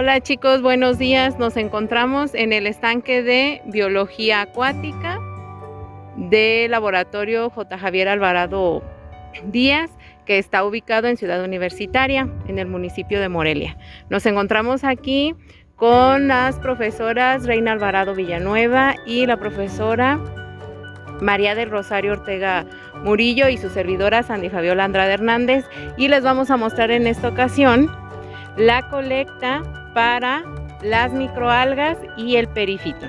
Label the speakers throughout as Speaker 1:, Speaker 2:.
Speaker 1: Hola chicos, buenos días. Nos encontramos en el estanque de Biología Acuática del Laboratorio J. Javier Alvarado Díaz, que está ubicado en Ciudad Universitaria, en el municipio de Morelia. Nos encontramos aquí con las profesoras Reina Alvarado Villanueva y la profesora María del Rosario Ortega Murillo y su servidora Sandy Fabiola Andrade Hernández, y les vamos a mostrar en esta ocasión la colecta para las microalgas y el perifito.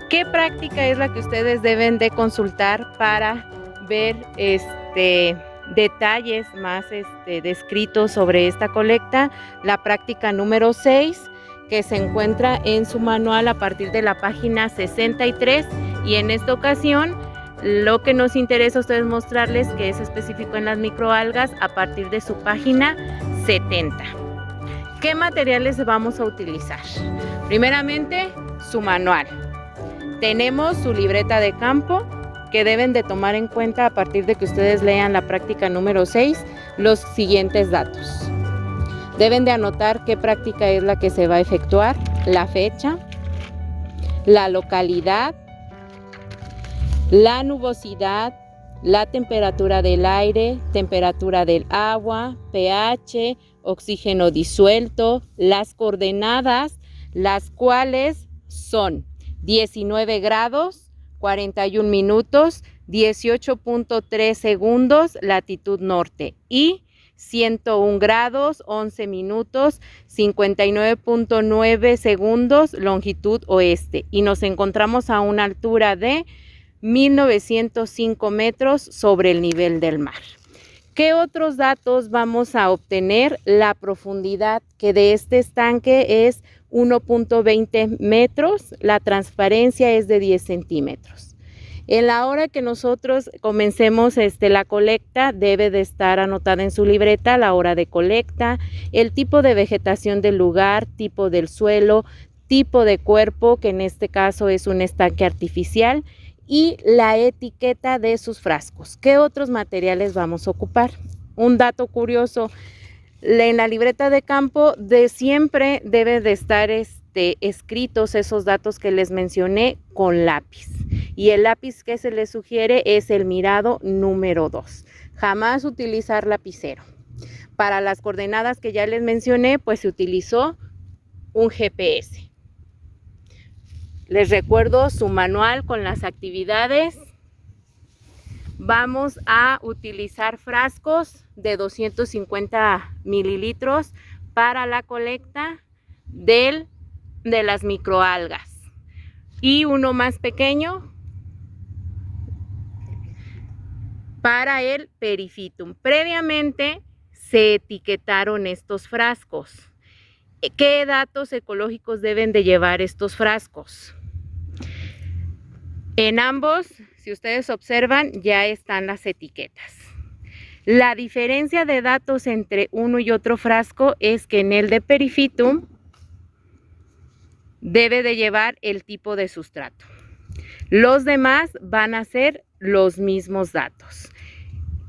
Speaker 1: ¿Qué práctica es la que ustedes deben de consultar para ver detalles más descritos sobre esta colecta? La práctica número 6, que se encuentra en su manual a partir de la página 63, y en esta ocasión lo que nos interesa a ustedes mostrarles, que es específico en las microalgas, a partir de su página 70. ¿Qué materiales vamos a utilizar? Primeramente, su manual. Tenemos su libreta de campo, que deben de tomar en cuenta a partir de que ustedes lean la práctica número 6, los siguientes datos. Deben de anotar qué práctica es la que se va a efectuar, la fecha, la localidad, la nubosidad, la temperatura del aire, temperatura del agua, pH, oxígeno disuelto, las coordenadas, las cuales son 19 grados, 41 minutos, 18.3 segundos, latitud norte, y 101 grados, 11 minutos, 59.9 segundos, longitud oeste. Y nos encontramos a una altura de 1905 metros sobre el nivel del mar. ¿Qué otros datos vamos a obtener? La profundidad, que de este estanque es 1.20 metros, la transparencia es de 10 centímetros. En la hora que nosotros comencemos la colecta, debe de estar anotada en su libreta la hora de colecta, el tipo de vegetación del lugar, tipo del suelo, tipo de cuerpo, que en este caso es un estanque artificial, y la etiqueta de sus frascos. ¿Qué otros materiales vamos a ocupar? Un dato curioso: en la libreta de campo siempre debe de estar escritos esos datos que les mencioné con lápiz, y el lápiz que se les sugiere es el mirado número 2. Jamás utilizar lapicero. Para las coordenadas que ya les mencioné, pues se utilizó un GPS. Les recuerdo su manual con las actividades. Vamos a utilizar frascos de 250 mililitros para la colecta de las microalgas, y uno más pequeño para el periphytum. Previamente se etiquetaron estos frascos. ¿Qué datos ecológicos deben de llevar estos frascos? En ambos, si ustedes observan, ya están las etiquetas. La diferencia de datos entre uno y otro frasco es que en el de periphytum debe de llevar el tipo de sustrato. Los demás van a ser los mismos datos.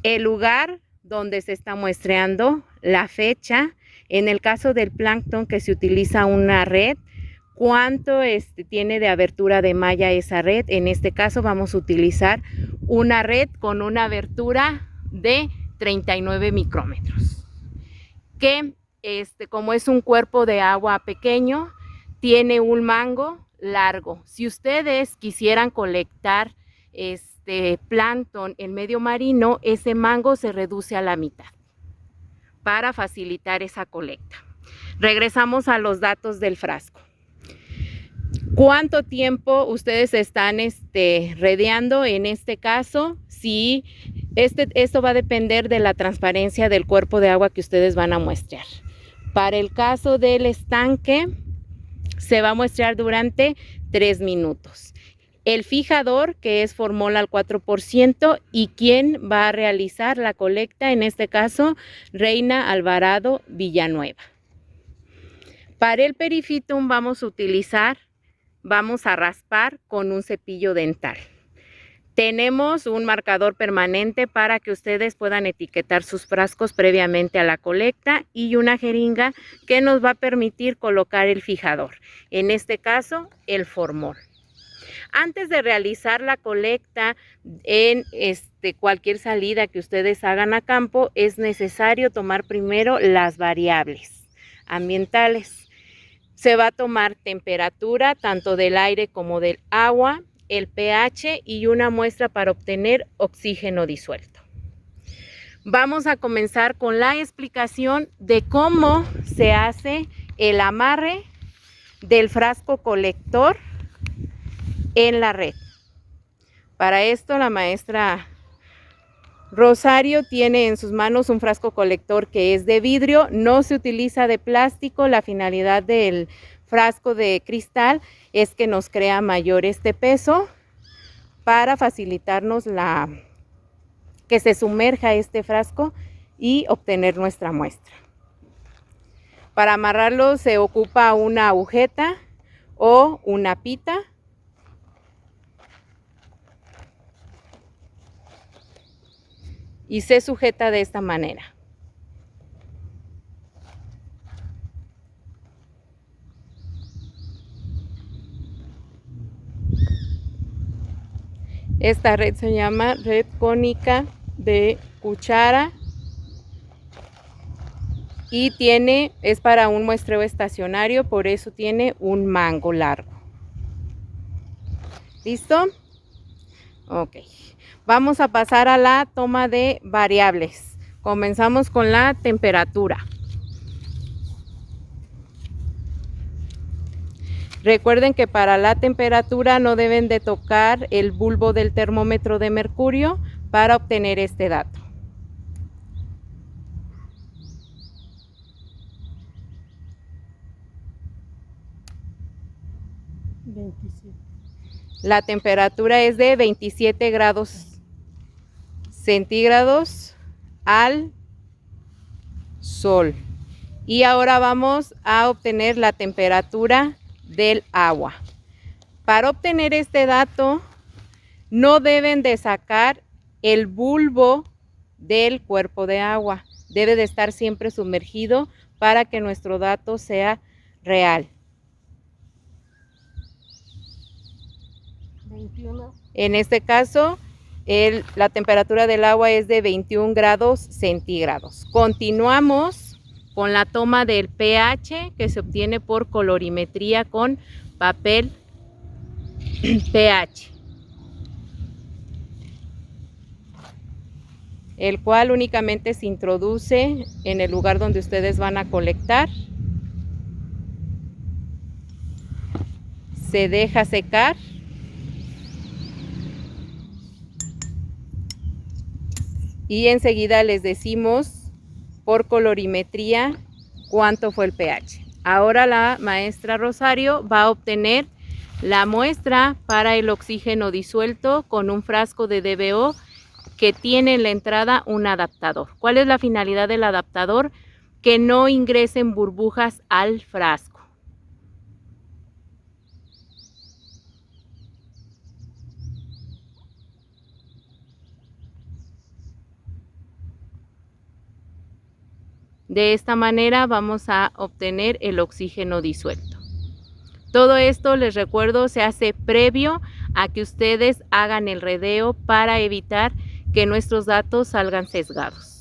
Speaker 1: El lugar donde se está muestreando, la fecha, en el caso del plancton que se utiliza una red, cuánto tiene de abertura de malla esa red. En este caso vamos a utilizar una red con una abertura de 39 micrómetros, que como es un cuerpo de agua pequeño, tiene un mango largo. Si ustedes quisieran colectar plancton en medio marino, ese mango se reduce a la mitad para facilitar esa colecta. Regresamos a los datos del frasco. ¿Cuánto tiempo ustedes están redeando? En este caso, sí, esto va a depender de la transparencia del cuerpo de agua que ustedes van a muestrear. Para el caso del estanque, se va a muestrear durante 3 minutos. El fijador, que es formol al 4%, y quién va a realizar la colecta, en este caso, Reina Alvarado Villanueva. Para el periphytum vamos a raspar con un cepillo dental. Tenemos un marcador permanente para que ustedes puedan etiquetar sus frascos previamente a la colecta y una jeringa que nos va a permitir colocar el fijador, en este caso el formol. Antes de realizar la colecta en cualquier salida que ustedes hagan a campo, es necesario tomar primero las variables ambientales. Se va a tomar temperatura tanto del aire como del agua, el pH y una muestra para obtener oxígeno disuelto. Vamos a comenzar con la explicación de cómo se hace el amarre del frasco colector en la red. Para esto la maestra Rosario tiene en sus manos un frasco colector que es de vidrio, no se utiliza de plástico. La finalidad del frasco de cristal es que nos crea mayor peso para facilitarnos que se sumerja este frasco y obtener nuestra muestra. Para amarrarlo se ocupa una agujeta o una pita. Y se sujeta de esta manera. Esta red se llama red cónica de cuchara y es para un muestreo estacionario, por eso tiene un mango largo. ¿Listo? Ok. Vamos a pasar a la toma de variables. Comenzamos con la temperatura. Recuerden que para la temperatura no deben de tocar el bulbo del termómetro de mercurio para obtener este dato. La temperatura es de 27 grados centígrados al sol. Y ahora vamos a obtener la temperatura del agua. Para obtener este dato, no deben de sacar el bulbo del cuerpo de agua. Debe de estar siempre sumergido para que nuestro dato sea real. 21. En este caso, la temperatura del agua es de 21 grados centígrados. Continuamos con la toma del pH que se obtiene por colorimetría con papel pH, el cual únicamente se introduce en el lugar donde ustedes van a colectar. Se deja secar. Y enseguida les decimos por colorimetría cuánto fue el pH. Ahora la maestra Rosario va a obtener la muestra para el oxígeno disuelto con un frasco de DBO que tiene en la entrada un adaptador. ¿Cuál es la finalidad del adaptador? Que no ingresen burbujas al frasco. De esta manera vamos a obtener el oxígeno disuelto. Todo esto, les recuerdo, se hace previo a que ustedes hagan el redeo para evitar que nuestros datos salgan sesgados.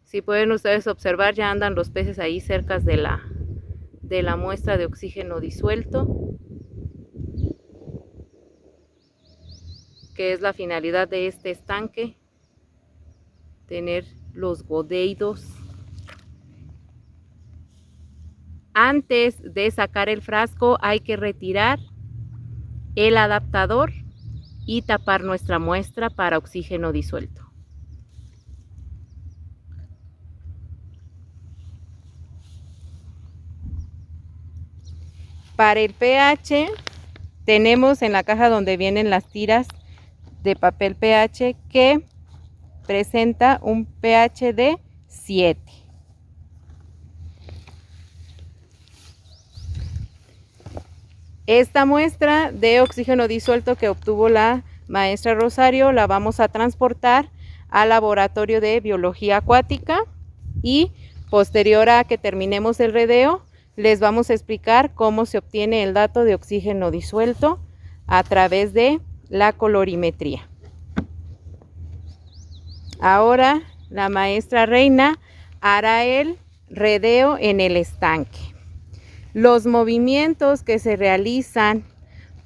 Speaker 1: Si pueden ustedes observar, ya andan los peces ahí cerca de la muestra de oxígeno disuelto, que es la finalidad de este estanque, tener los godeidos. Antes de sacar el frasco hay que retirar el adaptador y tapar nuestra muestra para oxígeno disuelto. Para el pH, tenemos en la caja donde vienen las tiras de papel pH que presenta un pH de 7. Esta muestra de oxígeno disuelto que obtuvo la maestra Rosario la vamos a transportar al laboratorio de biología acuática y posterior a que terminemos el redeo les vamos a explicar cómo se obtiene el dato de oxígeno disuelto a través de la colorimetría. Ahora la maestra Reina hará el redeo en el estanque. Los movimientos que se realizan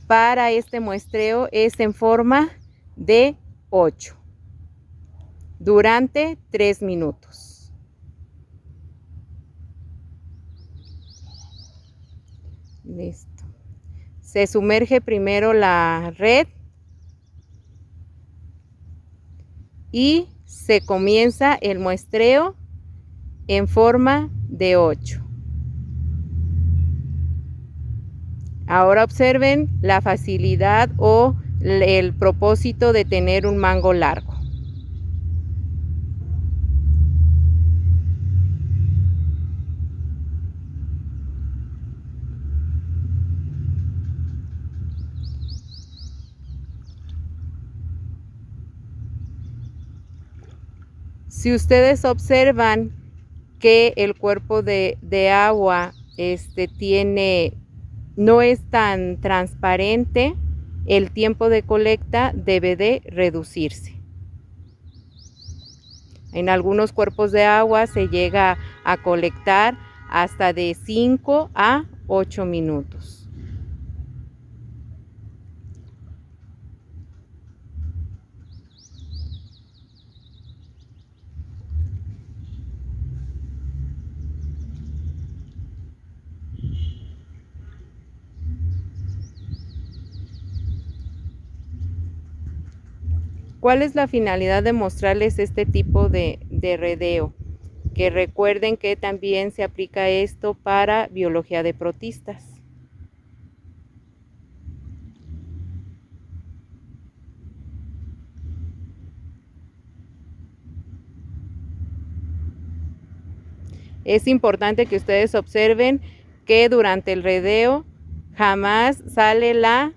Speaker 1: para este muestreo es en forma de 8 durante 3 minutos. Listo. Se sumerge primero la red y se comienza el muestreo en forma de 8. Ahora observen la facilidad o el propósito de tener un mango largo. Si ustedes observan que el cuerpo de agua no es tan transparente, el tiempo de colecta debe de reducirse. En algunos cuerpos de agua se llega a colectar hasta de 5 a 8 minutos. ¿Cuál es la finalidad de mostrarles este tipo de redeo? Que recuerden que también se aplica esto para biología de protistas. Es importante que ustedes observen que durante el redeo jamás sale la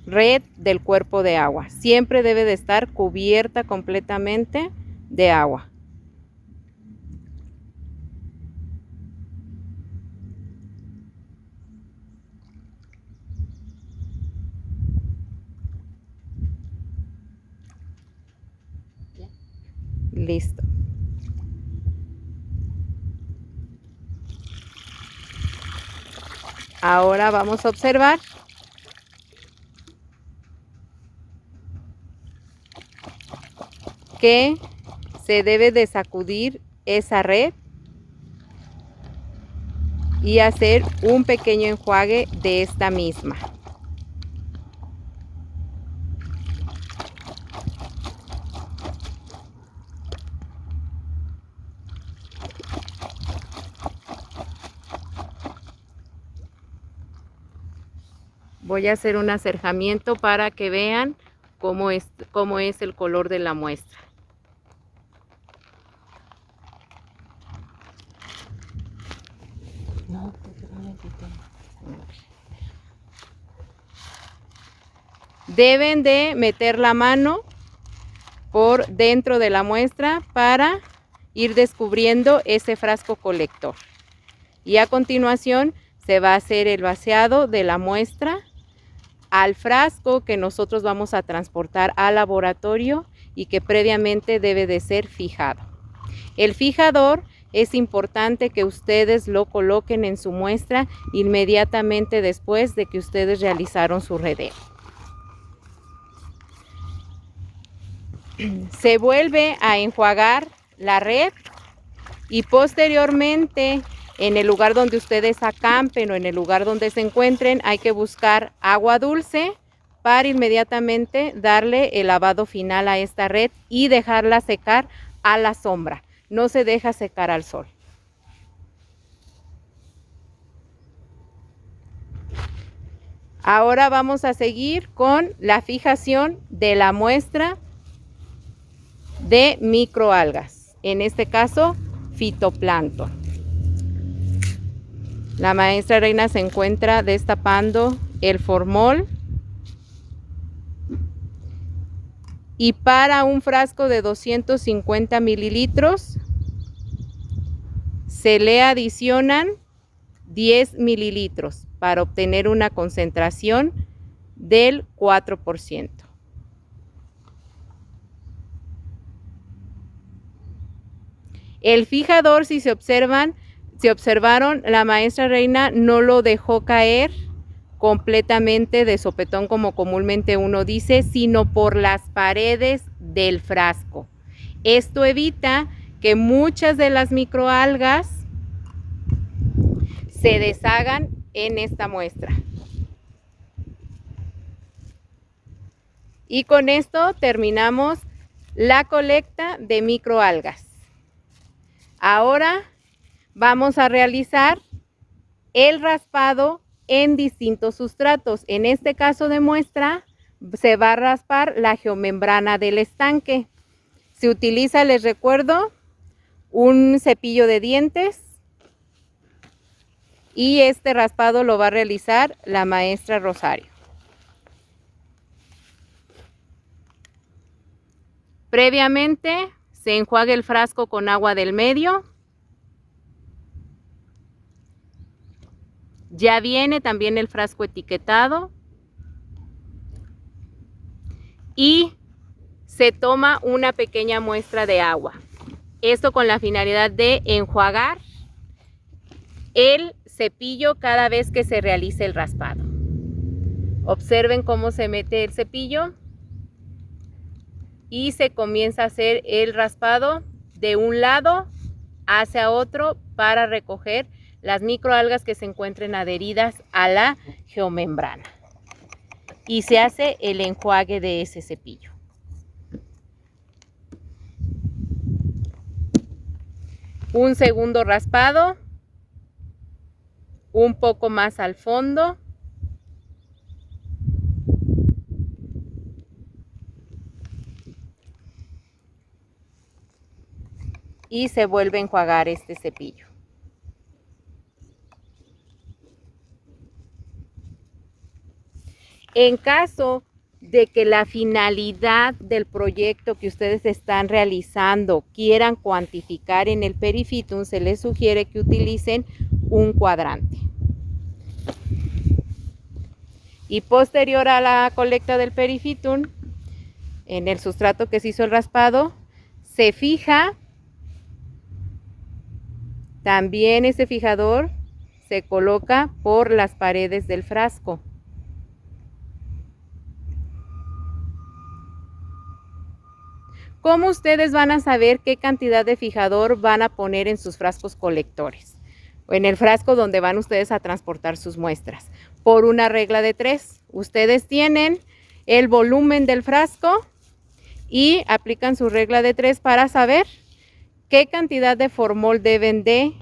Speaker 1: red del cuerpo de agua. Siempre debe de estar cubierta completamente de agua. Listo. Ahora vamos a observar que se debe de sacudir esa red y hacer un pequeño enjuague de esta misma. Voy a hacer un acercamiento para que vean cómo es el color de la muestra. Deben de meter la mano por dentro de la muestra para ir descubriendo ese frasco colector. Y a continuación se va a hacer el vaciado de la muestra al frasco que nosotros vamos a transportar al laboratorio y que previamente debe de ser fijado. El fijador es importante que ustedes lo coloquen en su muestra inmediatamente después de que ustedes realizaron su redeo. Se vuelve a enjuagar la red y posteriormente en el lugar donde ustedes acampen o en el lugar donde se encuentren hay que buscar agua dulce para inmediatamente darle el lavado final a esta red y dejarla secar a la sombra. No se deja secar al sol. Ahora vamos a seguir con la fijación de la muestra de microalgas, en este caso fitoplancton. La maestra Reina se encuentra destapando el formol y para un frasco de 250 mililitros se le adicionan 10 mililitros para obtener una concentración del 4%. El fijador, si observaron, la maestra Reina no lo dejó caer completamente de sopetón como comúnmente uno dice, sino por las paredes del frasco. Esto evita que muchas de las microalgas se deshagan en esta muestra. Y con esto terminamos la colecta de microalgas. Ahora vamos a realizar el raspado en distintos sustratos. En este caso de muestra se va a raspar la geomembrana del estanque. Se utiliza, les recuerdo, un cepillo de dientes y este raspado lo va a realizar la maestra Rosario. Previamente se enjuaga el frasco con agua del medio. Ya viene también el frasco etiquetado y se toma una pequeña muestra de agua. Esto con la finalidad de enjuagar el cepillo cada vez que se realice el raspado. Observen cómo se mete el cepillo y se comienza a hacer el raspado de un lado hacia otro para recoger las microalgas que se encuentren adheridas a la geomembrana. Y se hace el enjuague de ese cepillo. Un segundo raspado, un poco más al fondo. Y se vuelve a enjuagar este cepillo. En caso de que la finalidad del proyecto que ustedes están realizando quieran cuantificar en el Perifitum, se les sugiere que utilicen un cuadrante. Y posterior a la colecta del Perifitum, en el sustrato que se hizo el raspado, se fija también ese fijador, se coloca por las paredes del frasco. ¿Cómo ustedes van a saber qué cantidad de fijador van a poner en sus frascos colectores? O en el frasco donde van ustedes a transportar sus muestras. Por una regla de 3. Ustedes tienen el volumen del frasco y aplican su regla de 3 para saber qué cantidad de formol deben de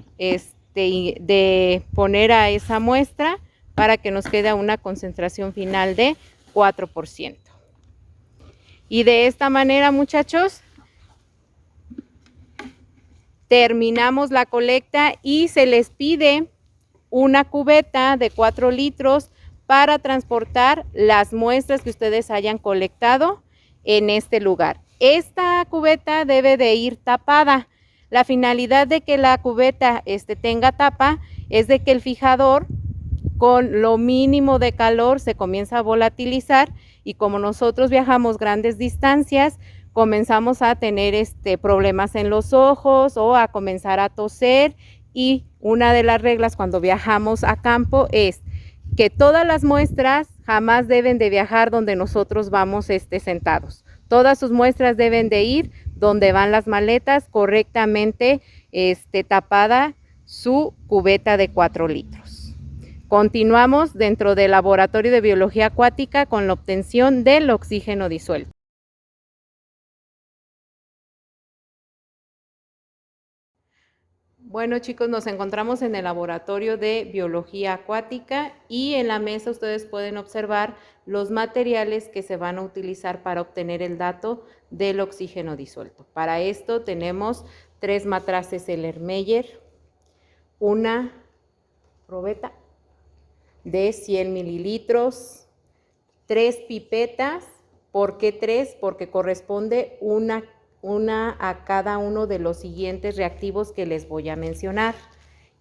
Speaker 1: poner a esa muestra para que nos quede una concentración final de 4%. Y de esta manera, muchachos, terminamos la colecta y se les pide una cubeta de 4 litros para transportar las muestras que ustedes hayan colectado en este lugar. Esta cubeta debe de ir tapada. La finalidad de que la cubeta tenga tapa es de que el fijador con lo mínimo de calor se comienza a volatilizar y como nosotros viajamos grandes distancias, comenzamos a tener problemas en los ojos o a comenzar a toser. Y una de las reglas cuando viajamos a campo es que todas las muestras jamás deben de viajar donde nosotros vamos sentados. Todas sus muestras deben de ir donde van las maletas, correctamente tapada su cubeta de 4 litros. Continuamos dentro del laboratorio de biología acuática con la obtención del oxígeno disuelto. Bueno, chicos, nos encontramos en el laboratorio de biología acuática y en la mesa ustedes pueden observar los materiales que se van a utilizar para obtener el dato del oxígeno disuelto. Para esto tenemos 3 matraces Erlenmeyer, una probeta de 100 mililitros, 3 pipetas. ¿Por qué 3? Porque corresponde una a cada uno de los siguientes reactivos que les voy a mencionar.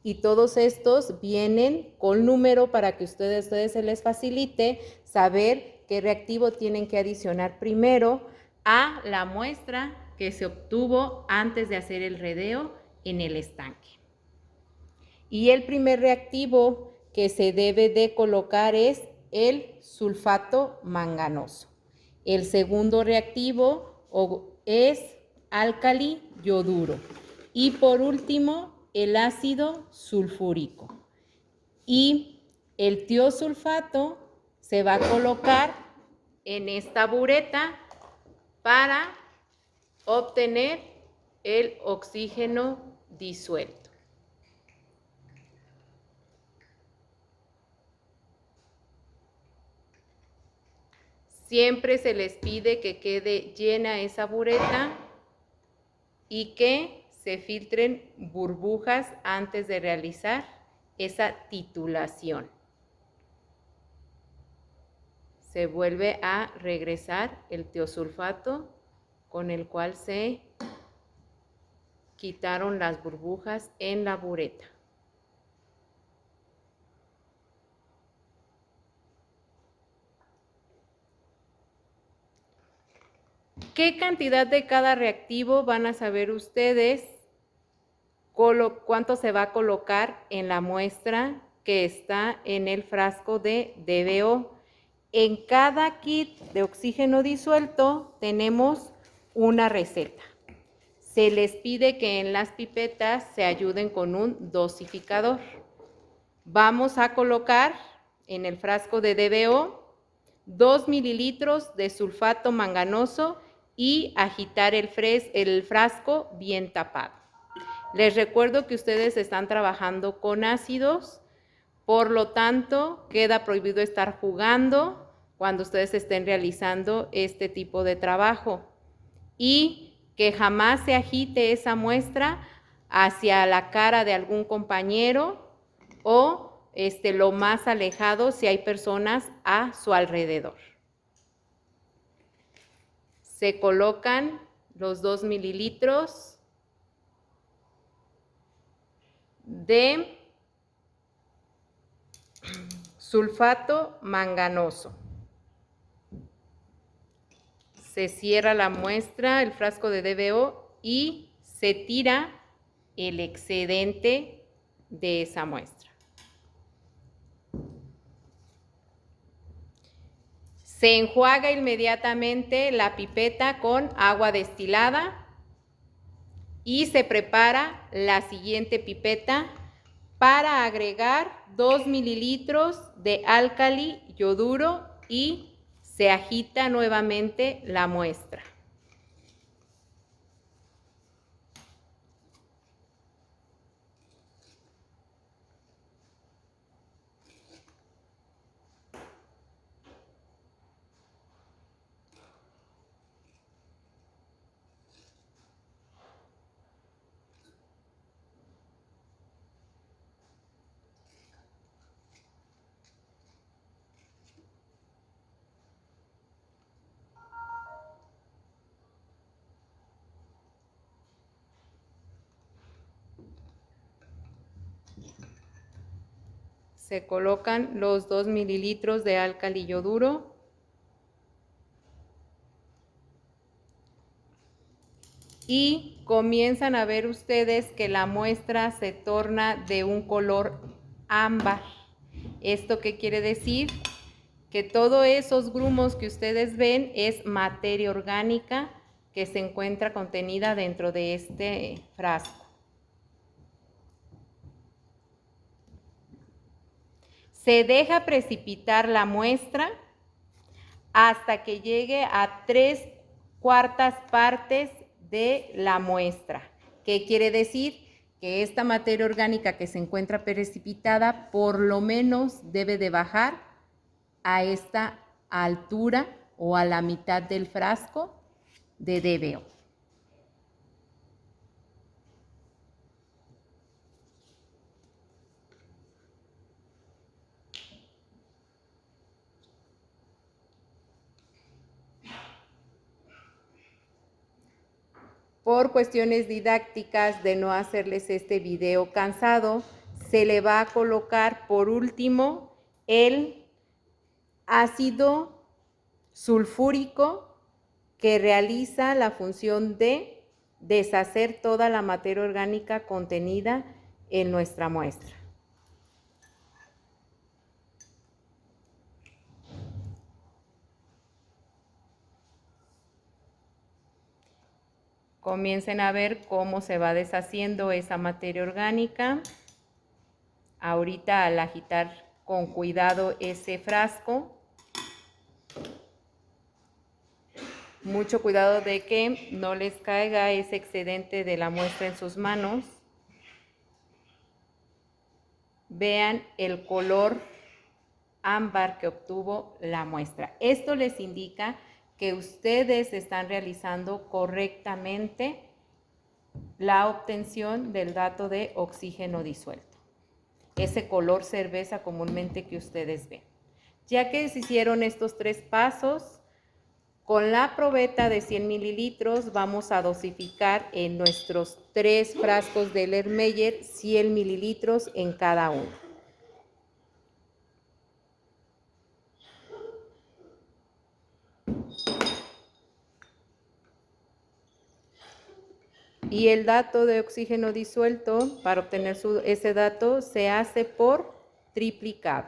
Speaker 1: Y todos estos vienen con número para que ustedes se les facilite saber qué reactivo tienen que adicionar primero a la muestra que se obtuvo antes de hacer el redeo en el estanque. Y el primer reactivo que se debe de colocar es el sulfato manganoso. El segundo reactivo es álcali yoduro. Y por último, el ácido sulfúrico. Y el tiosulfato se va a colocar en esta bureta para obtener el oxígeno disuelto. Siempre se les pide que quede llena esa bureta y que se filtren burbujas antes de realizar esa titulación. Se vuelve a regresar el tiosulfato con el cual se quitaron las burbujas en la bureta. ¿Qué cantidad de cada reactivo van a saber ustedes cuánto se va a colocar en la muestra que está en el frasco de DBO? En cada kit de oxígeno disuelto tenemos una receta. Se les pide que en las pipetas se ayuden con un dosificador. Vamos a colocar en el frasco de DBO 2 mililitros de sulfato manganoso y agitar el frasco bien tapado. Les recuerdo que ustedes están trabajando con ácidos, por lo tanto, queda prohibido estar jugando cuando ustedes estén realizando este tipo de trabajo y que jamás se agite esa muestra hacia la cara de algún compañero o lo más alejado si hay personas a su alrededor. Se colocan los 2 mililitros de sulfato manganoso. Se cierra la muestra, el frasco de DBO, y se tira el excedente de esa muestra. Se enjuaga inmediatamente la pipeta con agua destilada y se prepara la siguiente pipeta para agregar 2 mililitros de álcali yoduro y se agita nuevamente la muestra. Se colocan los 2 mililitros de álcali yoduro y comienzan a ver ustedes que la muestra se torna de un color ámbar. ¿Esto qué quiere decir? Que todos esos grumos que ustedes ven es materia orgánica que se encuentra contenida dentro de este frasco. Se deja precipitar la muestra hasta que llegue a 3/4 partes de la muestra. ¿Qué quiere decir? que esta materia orgánica que se encuentra precipitada por lo menos debe de bajar a esta altura o a la mitad del frasco de DBO. Por cuestiones didácticas de no hacerles este video cansado, se le va a colocar por último el ácido sulfúrico que realiza la función de deshacer toda la materia orgánica contenida en nuestra muestra. Comiencen a ver cómo se va deshaciendo esa materia orgánica. Ahorita al agitar con cuidado ese frasco, mucho cuidado de que no les caiga ese excedente de la muestra en sus manos. Vean el color ámbar que obtuvo la muestra. Esto les indica que ustedes están realizando correctamente la obtención del dato de oxígeno disuelto. Ese color cerveza comúnmente que ustedes ven. Ya que se hicieron estos 3 pasos, con la probeta de 100 mililitros vamos a dosificar en nuestros 3 frascos de Erlenmeyer 100 mililitros en cada uno. Y el dato de oxígeno disuelto, para obtener ese dato, se hace por triplicado.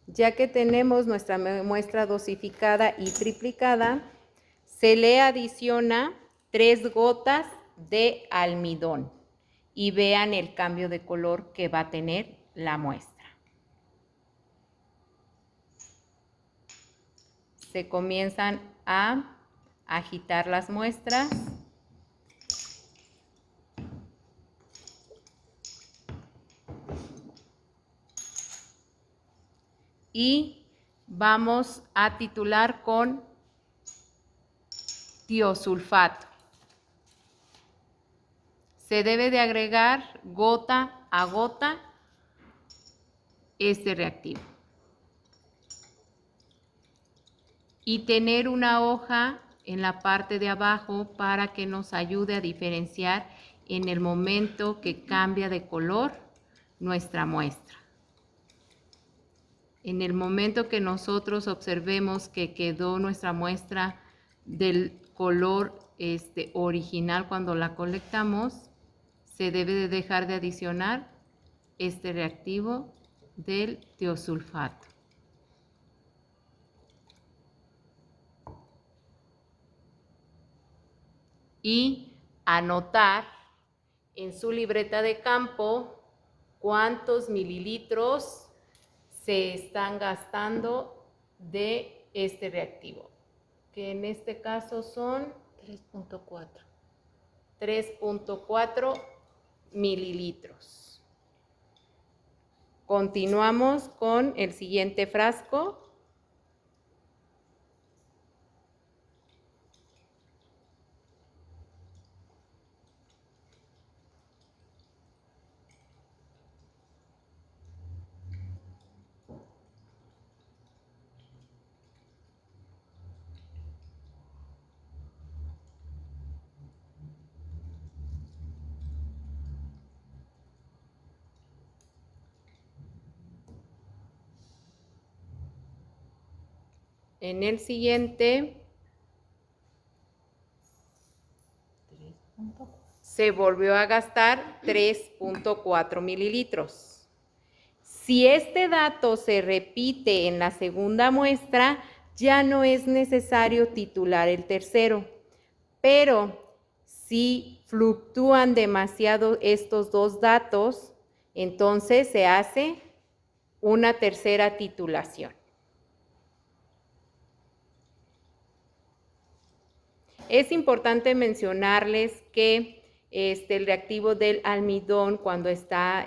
Speaker 1: Ya que tenemos nuestra muestra dosificada y triplicada, se le adiciona 3 gotas de almidón y vean el cambio de color que va a tener la muestra. Se comienzan a agitar las muestras. Y vamos a titular con tiosulfato. Se debe de agregar gota a gota este reactivo. Y tener una hoja en la parte de abajo para que nos ayude a diferenciar en el momento que cambia de color nuestra muestra. En el momento que nosotros observemos que quedó nuestra muestra del color original cuando la colectamos, se debe de dejar de adicionar este reactivo del tiosulfato. Y anotar en su libreta de campo cuántos mililitros se están gastando de este reactivo, que en este caso son 3.4 mililitros. Continuamos con el siguiente frasco. En el siguiente se volvió a gastar 3.4 mililitros. Si este dato se repite en la segunda muestra, ya no es necesario titular el tercero. Pero si fluctúan demasiado estos dos datos, entonces se hace una tercera titulación. Es importante mencionarles que el reactivo del almidón, cuando está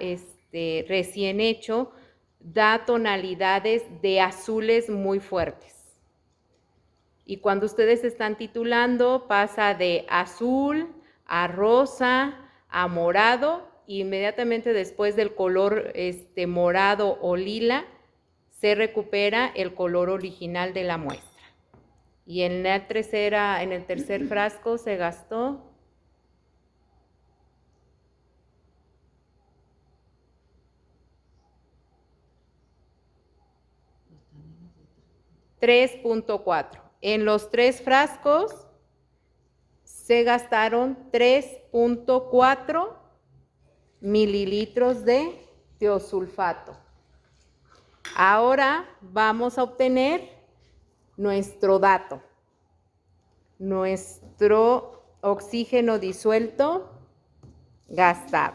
Speaker 1: recién hecho, da tonalidades de azules muy fuertes. Y cuando ustedes están titulando, pasa de azul a rosa a morado, y inmediatamente después del color morado o lila, se recupera el color original de la muestra. Y en el tercer frasco se gastó 3.4. En los 3 frascos se gastaron 3.4 mililitros de tiosulfato. Ahora vamos a obtener nuestro dato, nuestro oxígeno disuelto gastado.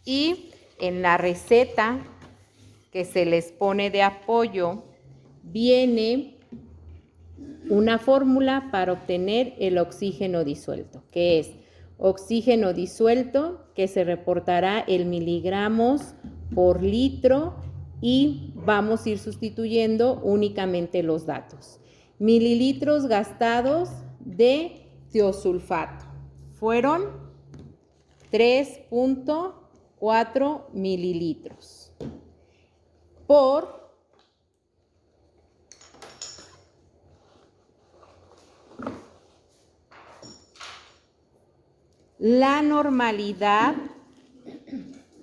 Speaker 1: Y en la receta que se les pone de apoyo viene una fórmula para obtener el oxígeno disuelto, que es oxígeno disuelto, que se reportará en miligramos por litro, y vamos a ir sustituyendo únicamente los datos. Mililitros gastados de tiosulfato fueron 3.4 mililitros por la normalidad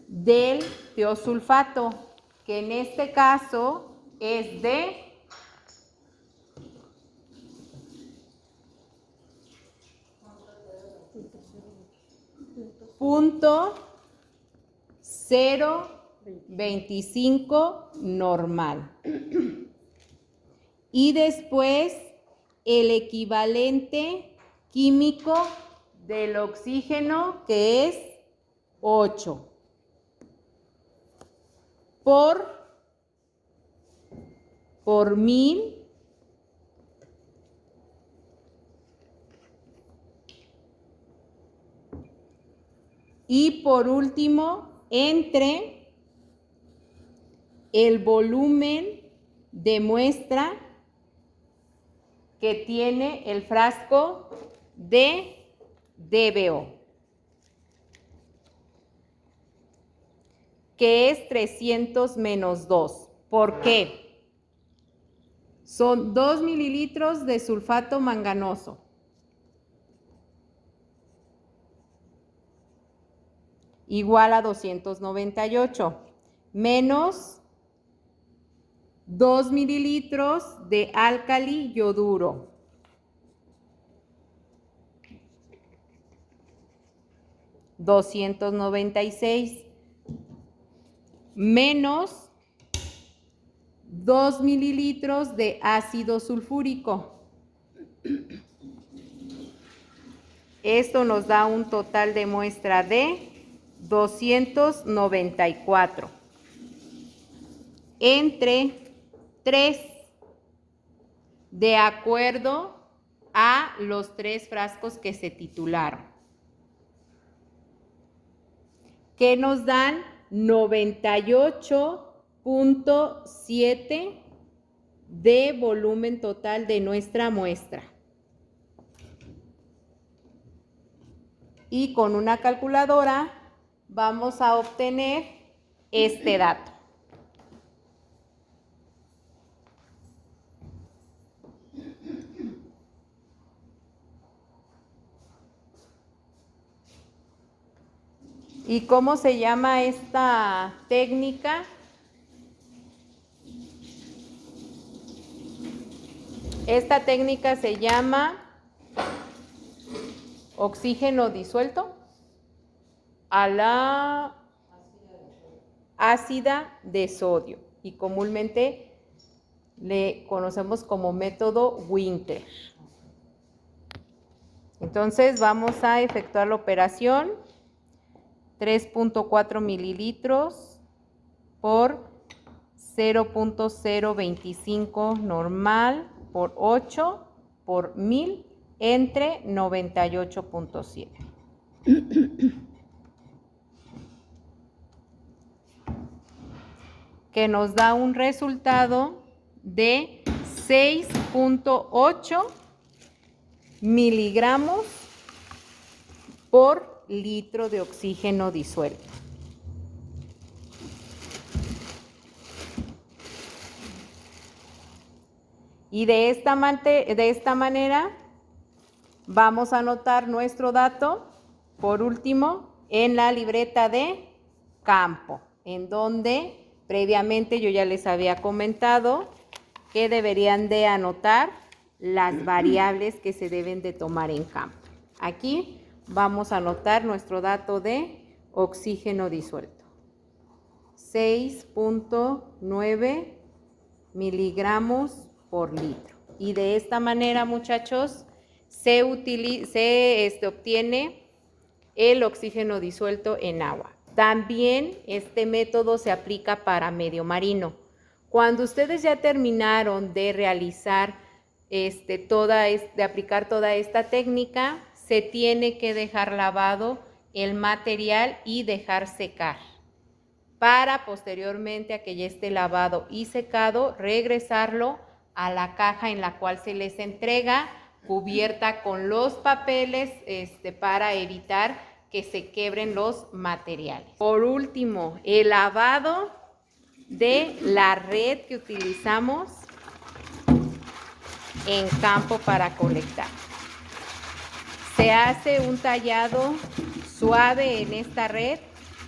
Speaker 1: del tiosulfato, que en este caso es de 0.025 normal. Y después el equivalente químico del oxígeno, que es 8 por 1000 y por último entre el volumen de muestra que tiene el frasco de DBO, que es 300 menos 2. ¿Por qué? Son 2 mililitros de sulfato manganoso igual a 298 menos 2 mililitros de álcali yoduro $296 menos 2 mililitros de ácido sulfúrico. Esto nos da un total de muestra de 294 entre 3, de acuerdo a los 3 frascos que se titularon, que nos dan 98.7 de volumen total de nuestra muestra. Y con una calculadora vamos a obtener este dato. ¿Y cómo se llama esta técnica? Esta técnica se llama oxígeno disuelto a la ácida de sodio y comúnmente le conocemos como método Winkler. Entonces vamos a efectuar la operación. 3.4 mililitros por 0.025 normal por 8 por 1000 entre 98.7. Que nos da un resultado de 6.8 miligramos por litro de oxígeno disuelto. Y de esta manera vamos a anotar nuestro dato, por último, en la libreta de campo, en donde previamente yo ya les había comentado que deberían de anotar las variables que se deben de tomar en campo. Aquí vamos a anotar nuestro dato de oxígeno disuelto. 6.9 miligramos por litro. Y de esta manera, muchachos, se obtiene el oxígeno disuelto en agua. También este método se aplica para medio marino. Cuando ustedes ya terminaron de realizar de aplicar toda esta técnica, se tiene que dejar lavado el material y dejar secar, para posteriormente a que ya esté lavado y secado, regresarlo a la caja en la cual se les entrega, cubierta con los papeles para evitar que se quebren los materiales. Por último, el lavado de la red que utilizamos en campo para colectar. Se hace un tallado suave en esta red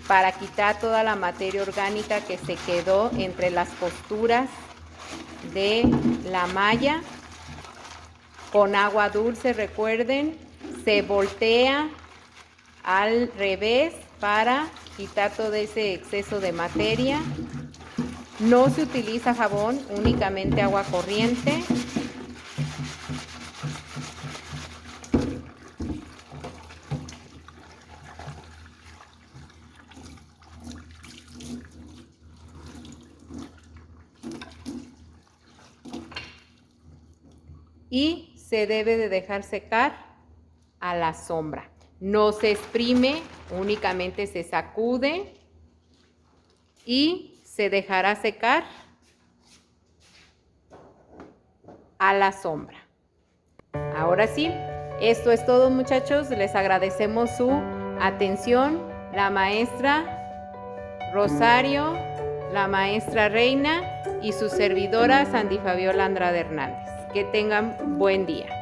Speaker 1: para quitar toda la materia orgánica que se quedó entre las costuras de la malla. Con agua dulce, recuerden, se voltea al revés para quitar todo ese exceso de materia. No se utiliza jabón, únicamente agua corriente. Y se debe de dejar secar a la sombra. No se exprime, únicamente se sacude y se dejará secar a la sombra. Ahora sí, esto es todo, muchachos. Les agradecemos su atención. La maestra Rosario, la maestra Reina y su servidora Sandy Fabiola Andrade Hernández. Que tengan buen día.